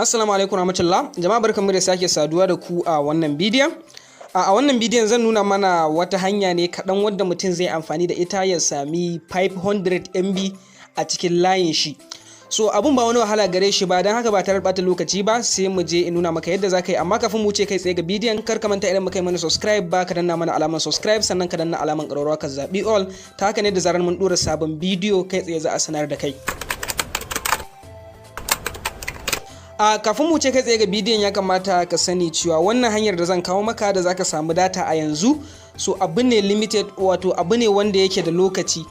Assalamu alaikum warahmatullah. Jama'a barkanmu da sake saduwa da ku a wannan bidiyon. A wannan bidiyon zan nuna mana wata hanya ne kaɗan wadda mutum zai amfani da ita ya sami 500 MB a cikin layin shi. So abun ba wani wahala gare shi ba, don haka ba tare da ɓata lokaci ba sai mu je in nuna maka yadda za ka yi. Amma kafin mu wuce kai tsaye ga bidiyon, kar ka manta idan muka yi mana subscribe ba ka danna mana alamar subscribe, sannan ka danna alamar ƙararrawa ka zaɓi all, ta haka ne da zarar mun ɗora sabon bidiyo kai tsaye za a sanar da kai. Kafin mu ce kai tsaye ga bidiyon, ya kamata ka sani cewa wannan hanyar da zan kawo maka da zaka samu data a yanzu, so abu ne limited, wato abu ne wanda yake da lokaci.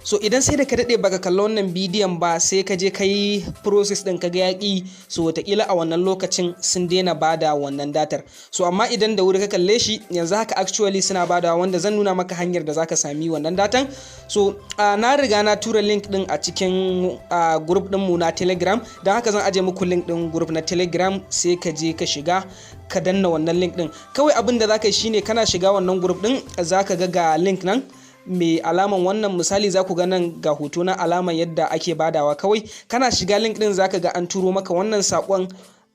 So idan sai da ka daɗe baka kalla wannan bidiyon ba sai ka je ka yi process ɗin ka ga yaƙi, so wataƙila a wannan lokacin sun daina bada wannan datar. So amma idan da wuri ka kalle shi, yanzu haka actually suna badawa, wanda zan nuna maka hanyar da zaka sami wannan datan. So na riga na tura link ɗin a cikin group ɗinmu na Telegram, don haka zan aje muku link ɗin group na Telegram, sai ka je ka shiga ka danna wannan link ɗin. Kawai abin da zaka yi shine kana shiga wannan group ɗin zaka ga link nan mai alaman wannan, misali za ku ga nan ga hoto na alaman yadda ake badawa. Kawai kana shiga link din zaka ga an turo maka wannan sakon,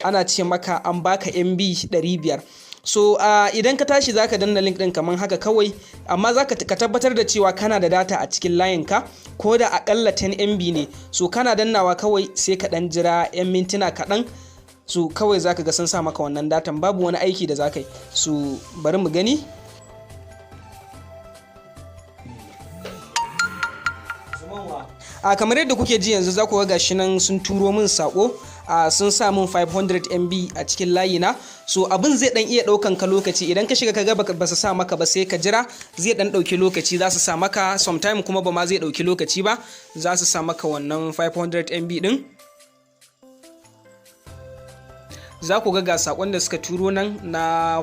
ana ce maka an baka MB 500. So idan ka tashi zaka danna link din kaman haka kawai, amma zaka ka tabbatar da cewa kana da data a cikin layin ka, ko da akalla 10 MB ne. So kana dannawa kawai sai ka dan jira 'yan mintuna kaɗan, so kawai zaka ga sun sa maka wannan datan, babu wani aiki da zaka yi. So bari mu gani. Kamar yadda kuke ji yanzu za ku ga gashi nan sun turo min sako, sun sa min 500 MB a cikin layina. So abin zai dan iya daukan ka lokaci, idan ka shiga ka ga ba su sa maka ba sai ka jira, zai dan dauki lokaci. Za su sa maka sometime, kuma ba ma zai dauki lokaci ba, za su sa maka wannan 500 MB din. Za ku ga sakon da suka turo nan na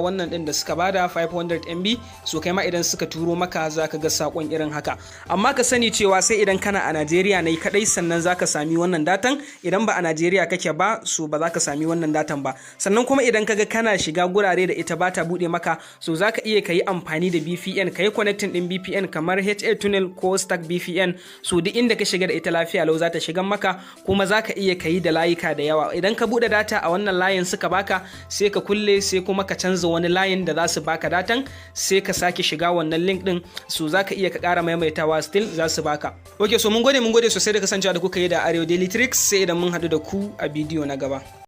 wannan din da suka bada 500 MB. So kai ma idan suka turo maka za ka ga sakon irin haka. Amma ka sani cewa sai idan kana a Najeriya ne kadai sannan za ka sami wannan datan. Idan ba a Najeriya kake ba, so ba za ka sami wannan datan ba. Sannan kuma idan kaga kana shiga gurare da ita ba ta bude maka, so za ka iya ka yi amfani da VPN, ka yi connecting din VPN kamar HA tunnel ko stack VPN. So duk inda ka shiga da ita lafiya lau za ta shiga maka, kuma za ka iya ka yi da layuka da yawa. Idan ka bude data a wannan layin suka baka, sai ka kulle, sai kuma ka canza wani layin da za su baka datan, sai ka sake shiga wannan link din, so za ka iya ka ƙara maimaitawa, still za su baka. Ok, so mun gode sosai da kasancewa da kuka yi da hausadaily tricks, sai idan mun haɗu da ku a bidiyo na gaba.